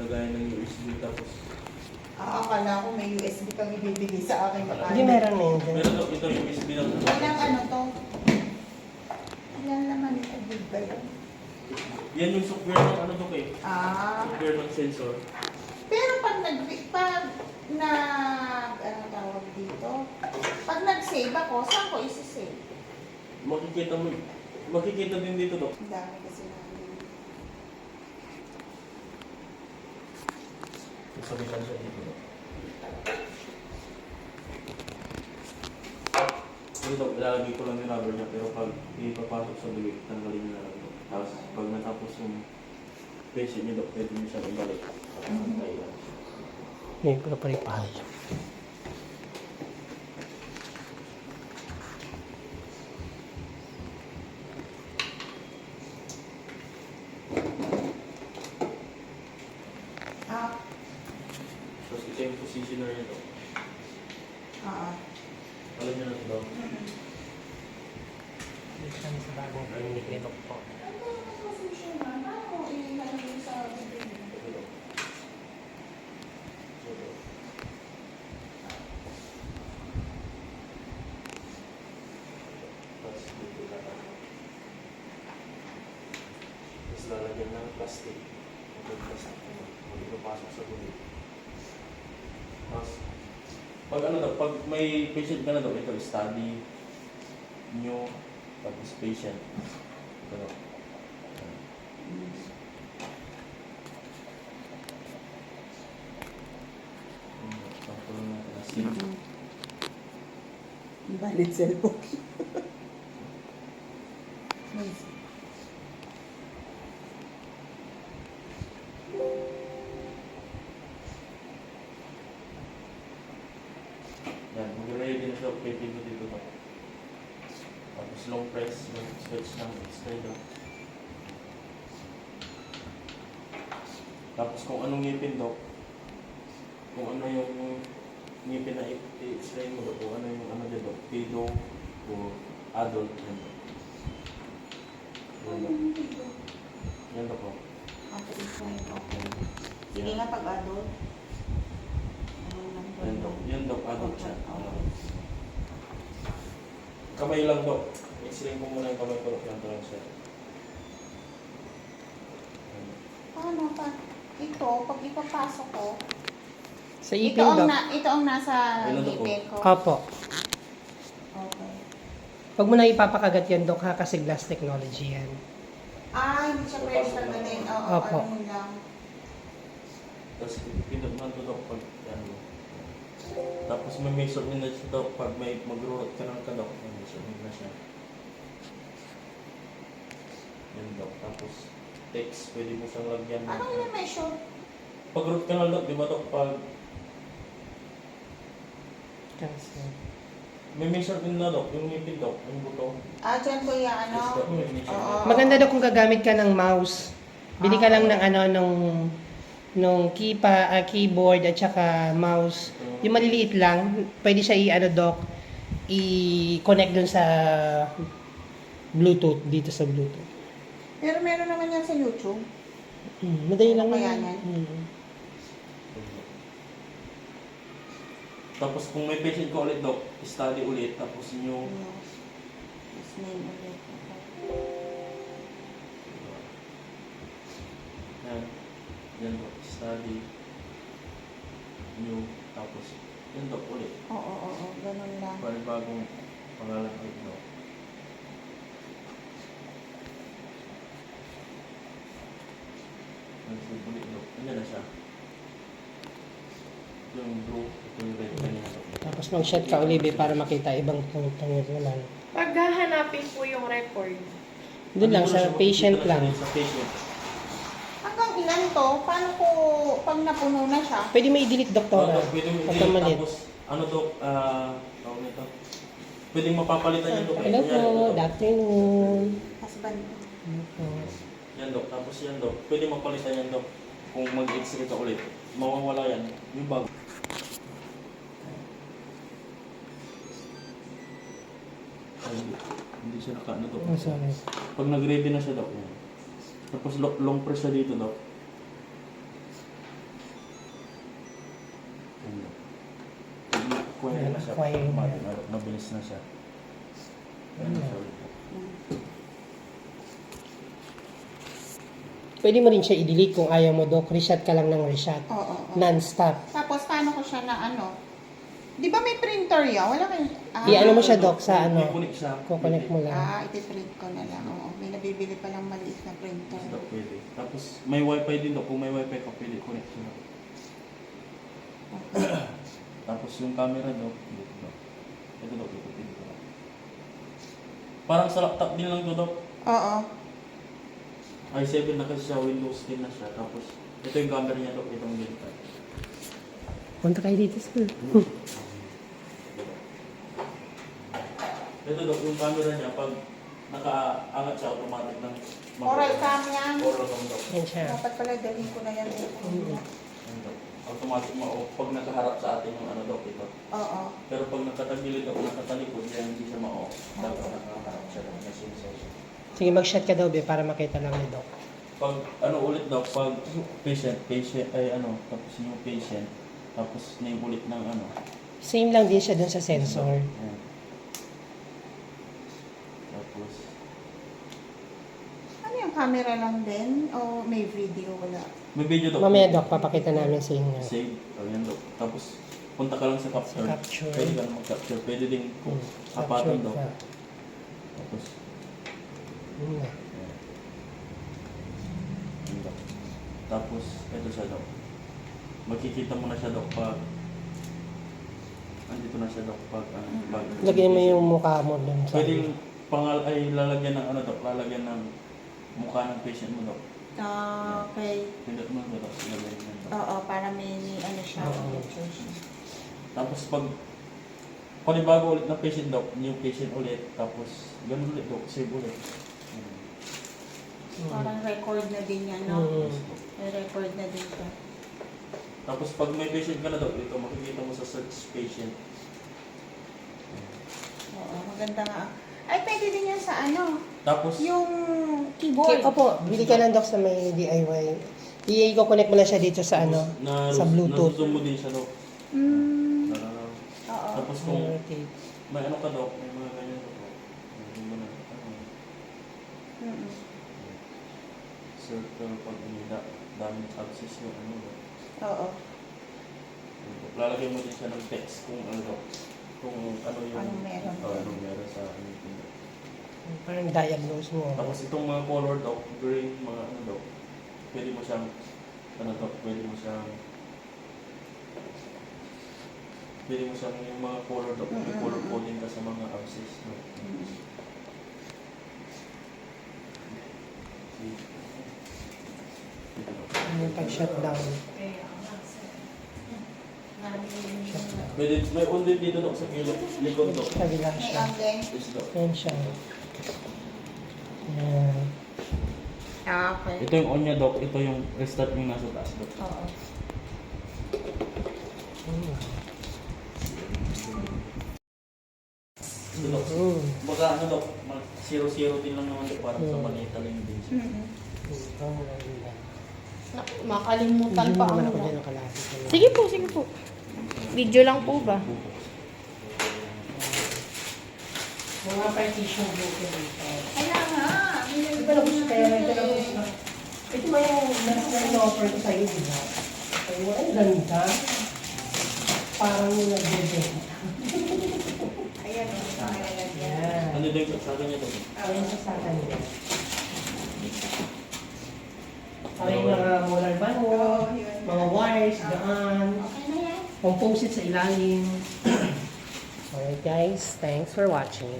Lagayan ng USB tapos. Akala ko may USB kang ibibigay sa akin. Hindi, meron na yun. Meron daw ito yung USB lang. Walang ano to. Ilan naman ito, big ba yun? Yan yung software ng ano to kay. Ah. Software ng sensor. Pero pag ano tawag dito? Pag nag-save ako, saan ko isi-save? Makikita din dito to. Ang dami kasi namin. Sabitan siya dito. Ito, ilalagay ko lang yung rubber niya pero pag ipapasok sa bibig, tanggalin niyo na lang ito. Tapos pag natapos yung patient niyo, pwede niyo siya ibalik. May pare-pareho. Ah. Tapos ito yung positioner niya to. Alam niyo na ito daw. Dito kami sa bagong clinic ni Doktor. Ano ang position na? Paano ilalagay sa bibig? Tapos lalagyan ng plastic. Pag ipapasok sa bibig. Tapos, pag ano daw, pag may patient ka na daw, ito study nyo, tapos patient. Ito daw. Pagpulong natin na seal. Valid cellphone. Yan, mag-ready na siya, pwede ko dito to. Tapos long press, yung switch ng extray daw. Tapos kung anong ngipin daw, kung ano yung ngipin na i-extray mo daw, kung ano yung ano dito, pedo o adult, yan daw. Yan daw. Yan daw po. Okay, fine, okay. Sige nga pag-adult. Yan daw, yan daw, adult siya. Kamay lang daw. I-extray ko muna yung kamay ko, yan daw lang siya. Paano pa? Ito, pag ipapasok ko, Sa ipin, Dok. ito ang nasa Ilan to po? ngipin ko. Opo. Okay. Huwag mo na ipapakagat yan, Dok, ha? Kasi glass technology yan. Hindi siya pwede pagdating. Oo, Opo. ano lang. Tapos pindot man ito daw pag ano. Tapos may measurement na siya daw pag may mag-root ka ng kadok, may measurement na siya. Yan daw. Tapos text, pwede mo siyang lagyan ng... Anong i-measure? Pag root ka ng dok, di ba dok? Pag Kasi, may measurement na dok, yung ngipin dok, yung buto. Dyan ko yung ano. Yes, dok, may measurement. Oo. maganda daw kung gagamit ka ng mouse. Bili ka lang ng ano, nung keyboard at saka mouse. Yung maliliit lang, pwede siya i-ano, Dok, i-connect dun sa Bluetooth, dito sa Bluetooth. Pero meron naman yan sa YouTube. Madali lang Kaya naman. yan? Tapos kung may patient ko ulit dok, study ulit, tapos yung... Yes, name ulit. Yan. Yan dok, study. New, tapos yan dok ulit. Oo, ganun lang. Panibagong pangalan ulit dok. Ulit dok. Ano na siya? Ito yung blue, ito yung red kanina dok. Tapos mag-shot ka, Olive, para makita ibang tungtungin naman. Pag hahanapin po yung record, Doon lang, Ano sa siya, patient makikita na lang. siya Sa patient. Hanggang ilan to? Paano ko, pag napuno na siya? Pwede mo i-delete, Doktora. Dok, pwede mo Pagka i-delete, malit. tapos ano dok, tawag nito. Pwedeng mapapalitan yan dok. Hello po, Yan, dok. good afternoon. Husband. Ano po? Yan dok, tapos yan dok. Pwede mapalitan yan dok. Kung mag-x-ray ka ulit, mawawala yan. Yung bago. Ay, hindi siya naka-ano dok. Oh, sorry. Pag nag-ready na siya dok, yan. Tapos long press siya dito dok. Kuya na siya. Acquire na. Mabilis na siya. Ano? Sorry po. Pwede mo rin siya i-delete kung ayaw mo, Doc. Reset ka lang ng reset. Oo. Non-stop. Tapos, paano ko siya na ano? Di ba may printer yan? Wala kayong... I-ano mo siya, Doc, sa ano? Kukunik siya. Kukonek mo lang. itiprint ko na lang. Oo. May nabibili pa lang maliit na printer. Basta pwede. Tapos may wifi din daw. Kung may wifi ka, pwede connect siya. Tapos yung camera daw, dito daw. Ito daw, ikutin ko lang. Parang sa laptop din lang to daw. Oo. i7 na kasi siya, Windows 10 na siya. Tapos ito yung camera niya daw, itong ganito. Punta kayo dito, sir. Ito daw, yung camera niya, pag nakaangat siya, automatic ng Oral cam yan. Oral cam daw. Yan siya. Dapat pala dalhin ko na yan. Yan daw. Automatic ma-off pag nakaharap sa atin yung ano daw, ito. Oo. Pero pag nakatagilid o nakatalikod, yan hindi siya ma-off. Dapat nakaharap siya daw, may sensor. Sige, mag-shot ka daw, be, para makita lang ni Doc. Pag ano ulit daw, pag patient, ay ano, tapos yung patient, tapos name ulit ng ano. Same lang din siya dun sa sensor. Ayan. Tapos, Ano yung camera lang din? O may video? Wala. may video daw. Mamaya, Doc, papakita namin sa inyo. Save. O yan daw. Tapos, punta ka lang sa capture. Sa capture. Pwede ka lang mag-capture. Pwede din kung Capture apatan daw. ka. Tapos, Yun na. ayan. Yan daw. Tapos, ito siya daw. Makikita mo na siya daw pag andito na siya daw pag pag Lagyan mo yung mukha mo dun sa... pwedeng lalagyan ng ano daw, lalagyan ng mukha ng patient mo daw. Okay. Pindot mo daw, lalagyan mo daw. Oo, para may ano siya. Oo. Tapos pag panibago ulit na patient daw, new patient ulit, tapos ganun ulit daw, save ulit. Parang record na din yan, no? Mm. May record na din ka. Tapos pag may patient ka na daw, ito makikita mo sa search patient. Oo, maganda nga. Ay, pwede din yan sa ano? Tapos, Yung Okay, keyboard. opo, bili ka lang, Doc, sa may DIY. I-connect mo lang siya dito sa ano, sa Bluetooth. zoom mo din siya daw. Mm. Oo. Tapos kung Okay. may ano ka daw, may mga ganyan daw. Zoom mo na. Mm-mm. Circle pag daming access yung ano daw. Oo. Lalagay mo din siya ng text kung ano daw. Kung ano yung Anong meron. anong meron sa ano yung tinda. Parang diagnose mo. Tapos itong mga color daw, green, mga ano daw. Pwede mo siyang ano daw, pwede mo siyang yung mga color daw, may color coding ka sa mga access no. Yung pag-shutdown. Pwede, may on din dito daw sa likod daw. Kabila May siya. on din. Is daw. Yan siya. Yan. Okay. Ito yung on niya daw, ito yung restart yung nasa taas daw. Oo. Ito daw. Mm. Baka ano daw, 0-0 din lang naman daw, parang sa manita lang din siya. Mm-mm. Makalimutan pa naman ako. ako dyan nakalapit. Sige po, sige po. Video lang po ba? Mga partition book dito. Kaya nga. Ito na gusto kaya ito na gusto. Ito ba yung na-offer ko sa'yo, di ba? Ay, ang ganda. Parang yung nag-benta. Ayan. Ayan. Yan. Ano daw yung sa akin niya daw? Ayan sa satan niya. Para yung mga molar banwo, mga wires, daan, Okay na yan. composite sa ilalim. Alright guys, thanks for watching.